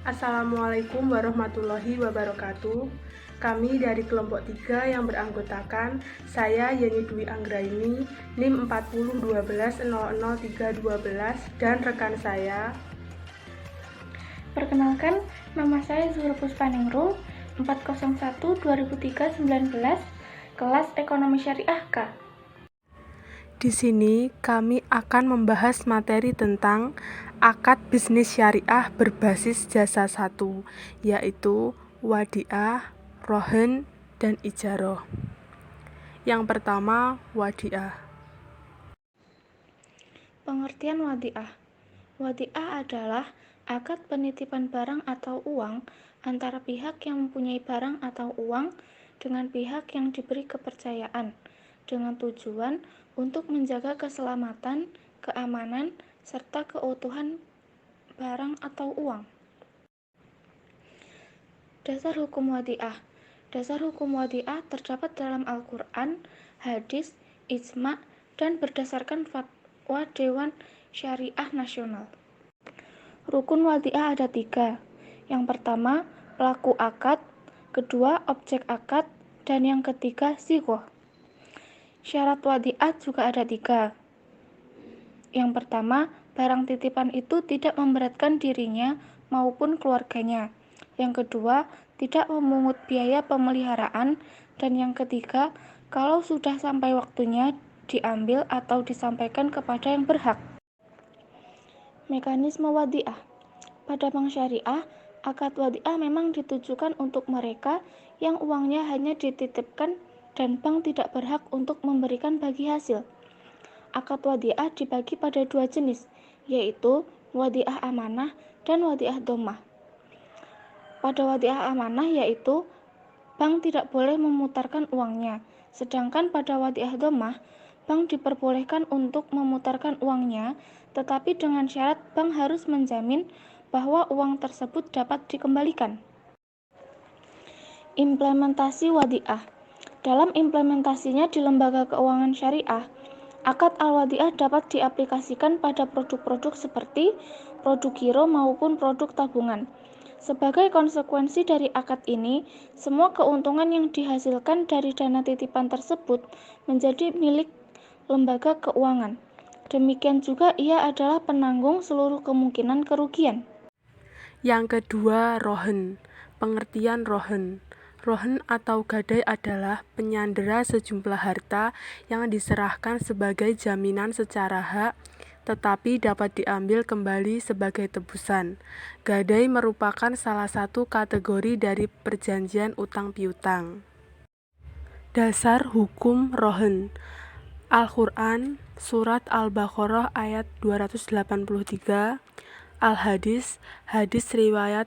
Assalamualaikum warahmatullahi wabarakatuh. Kami dari kelompok 3 yang beranggotakan saya Yeni Dwi Anggraini, NIM 4012000312 dan rekan saya. Perkenalkan, nama saya Zuhur Puspaningrum, 401-2003-19, kelas Ekonomi Syariah K. Di sini kami akan membahas materi tentang akad bisnis syariah berbasis jasa 1, yaitu wadiah, rohen, dan ijaroh. Yang pertama, wadiah. Pengertian wadiah. Wadiah adalah akad penitipan barang atau uang antara pihak yang mempunyai barang atau uang dengan pihak yang diberi kepercayaan, dengan tujuan untuk menjaga keselamatan, keamanan, serta keutuhan barang atau uang. Dasar hukum wadiah. Dasar hukum wadiah terdapat dalam Al-Quran, hadis, ijma', dan berdasarkan fatwa Dewan Syariah Nasional. Rukun wadiah ada 3. Yang pertama, pelaku akad, kedua, objek akad, dan yang ketiga, sighoh. Syarat wadiah juga ada 3. Yang pertama, barang titipan itu tidak memberatkan dirinya maupun keluarganya. Yang kedua, tidak memungut biaya pemeliharaan. Dan yang ketiga, kalau sudah sampai waktunya, diambil atau disampaikan kepada yang berhak. Mekanisme wadiah. Pada bank syariah, akad wadiah memang ditujukan untuk mereka yang uangnya hanya dititipkan dan bank tidak berhak untuk memberikan bagi hasil. Akad wadiah dibagi pada 2 jenis, yaitu wadiah amanah dan wadiah dhammah. Pada wadiah amanah yaitu bank tidak boleh memutarkan uangnya, sedangkan pada wadiah dhammah, bank diperbolehkan untuk memutarkan uangnya, tetapi dengan syarat bank harus menjamin bahwa uang tersebut dapat dikembalikan. Implementasi wadiah. Dalam implementasinya di lembaga keuangan syariah, akad al-wadiah dapat diaplikasikan pada produk-produk seperti produk giro maupun produk tabungan. Sebagai konsekuensi dari akad ini, semua keuntungan yang dihasilkan dari dana titipan tersebut menjadi milik lembaga keuangan. Demikian juga ia adalah penanggung seluruh kemungkinan kerugian. Yang kedua, rohen. Pengertian rohen. Rohen atau gadai adalah penyandera sejumlah harta yang diserahkan sebagai jaminan secara hak, tetapi dapat diambil kembali sebagai tebusan. Gadai merupakan salah satu kategori dari perjanjian utang piutang. Dasar hukum rohen. Al-Quran, Surat Al-Baqarah ayat 283, Al-Hadis, hadis riwayat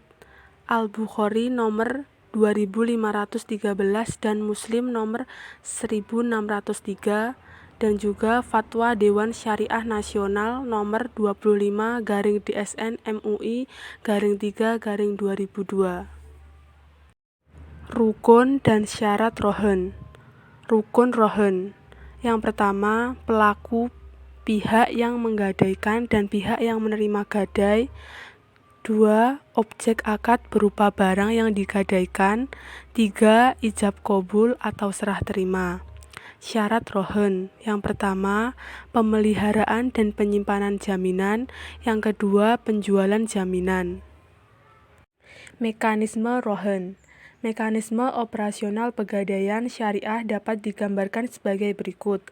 Al-Bukhari nomor 2513 dan Muslim nomor 1603, dan juga Fatwa Dewan Syariah Nasional nomor 25/DSN MUI/3/2002. Rukun dan syarat rohen. Rukun rohen. Yang pertama, pelaku, pihak yang menggadaikan dan pihak yang menerima gadai. 2. Objek akad berupa barang yang digadaikan. 3. Ijab qabul atau serah terima. Syarat rohen. Yang pertama, pemeliharaan dan penyimpanan jaminan. Yang kedua, penjualan jaminan. Mekanisme rohen. Mekanisme operasional pegadaian syariah dapat digambarkan sebagai berikut.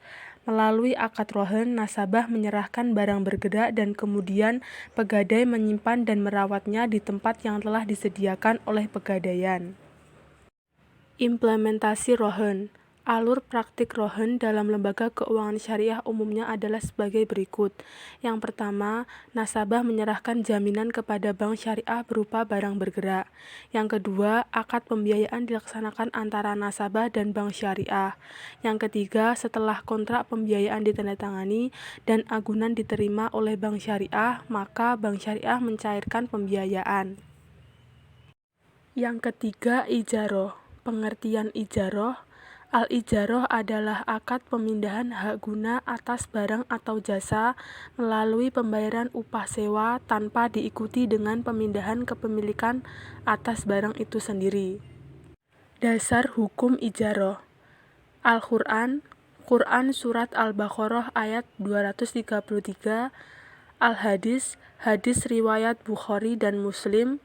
Melalui akad rohen, nasabah menyerahkan barang bergerak dan kemudian pegadai menyimpan dan merawatnya di tempat yang telah disediakan oleh pegadaian. Implementasi rohen. Alur praktik rohen dalam lembaga keuangan syariah umumnya adalah sebagai berikut. Yang pertama, nasabah menyerahkan jaminan kepada bank syariah berupa barang bergerak. Yang kedua, akad pembiayaan dilaksanakan antara nasabah dan bank syariah. Yang ketiga, setelah kontrak pembiayaan ditandatangani dan agunan diterima oleh bank syariah, maka bank syariah mencairkan pembiayaan. Yang ketiga, ijaroh. Pengertian ijaroh Al-ijarah adalah akad pemindahan hak guna atas barang atau jasa melalui pembayaran upah sewa tanpa diikuti dengan pemindahan kepemilikan atas barang itu sendiri. Dasar hukum ijarah. Al-Quran, Quran Surat Al-Baqarah ayat 233, Al-Hadis, hadis riwayat Bukhari dan Muslim,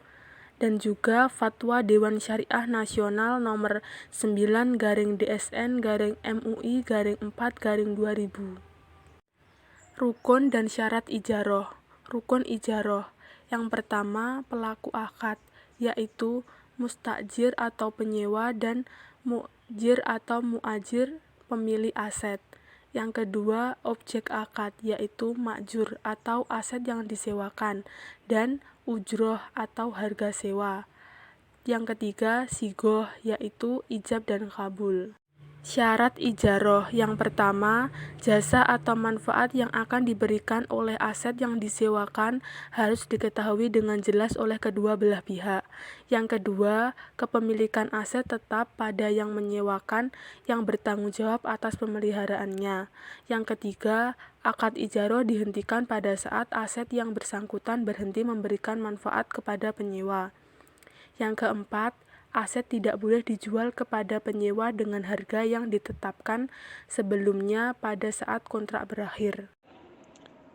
dan juga Fatwa Dewan Syariah Nasional nomor 9-DSN-MUI-4-2000. Rukun dan syarat ijarah. Rukun ijarah. Yang pertama, pelaku akad, yaitu mustajir atau penyewa dan mu'jir atau mu'ajir, pemilik aset. Yang kedua, objek akad, yaitu ma'jur atau aset yang disewakan, dan ujroh atau harga sewa. Yang ketiga, sigoh, yaitu ijab dan kabul. Syarat ijarah. Yang pertama, jasa atau manfaat yang akan diberikan oleh aset yang disewakan harus diketahui dengan jelas oleh kedua belah pihak. Yang kedua, kepemilikan aset tetap pada yang menyewakan yang bertanggung jawab atas pemeliharaannya. Yang ketiga, akad ijarah dihentikan pada saat aset yang bersangkutan berhenti memberikan manfaat kepada penyewa. Yang keempat, aset tidak boleh dijual kepada penyewa dengan harga yang ditetapkan sebelumnya pada saat kontrak berakhir.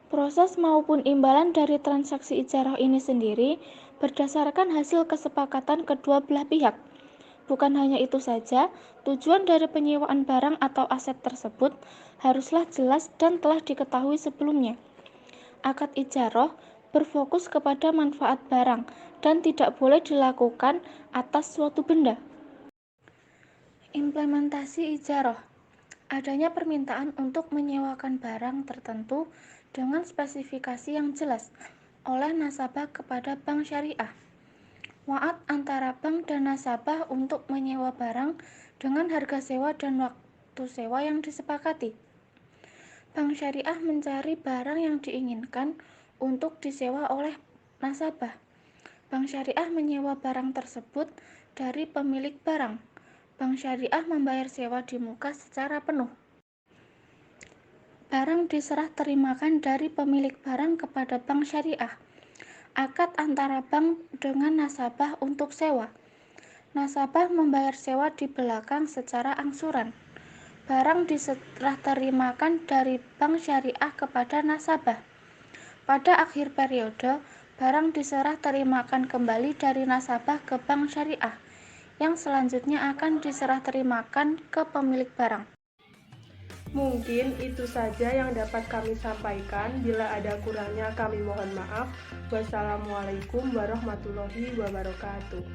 Proses maupun imbalan dari transaksi ijarah ini sendiri berdasarkan hasil kesepakatan kedua belah pihak. Bukan hanya itu saja, tujuan dari penyewaan barang atau aset tersebut haruslah jelas dan telah diketahui sebelumnya. Akad ijarah berfokus kepada manfaat barang dan tidak boleh dilakukan atas suatu benda. Implementasi ijarah. Adanya permintaan untuk menyewakan barang tertentu dengan spesifikasi yang jelas oleh nasabah kepada bank syariah. Wa'ad antara bank dan nasabah untuk menyewa barang dengan harga sewa dan waktu sewa yang disepakati. Bank syariah mencari barang yang diinginkan untuk disewa oleh nasabah. Bank syariah menyewa barang tersebut dari pemilik barang. Bank syariah membayar sewa di muka secara penuh. Barang diserah terimakan dari pemilik barang kepada bank syariah. Akad antara bank dengan nasabah untuk sewa. Nasabah membayar sewa di belakang secara angsuran. Barang diserah terimakan dari bank syariah kepada nasabah. Pada akhir periode, barang diserah terimakan kembali dari nasabah ke bank syariah, yang selanjutnya akan diserah terimakan ke pemilik barang. Mungkin itu saja yang dapat kami sampaikan. Bila ada kurangnya kami mohon maaf. Wassalamualaikum warahmatullahi wabarakatuh.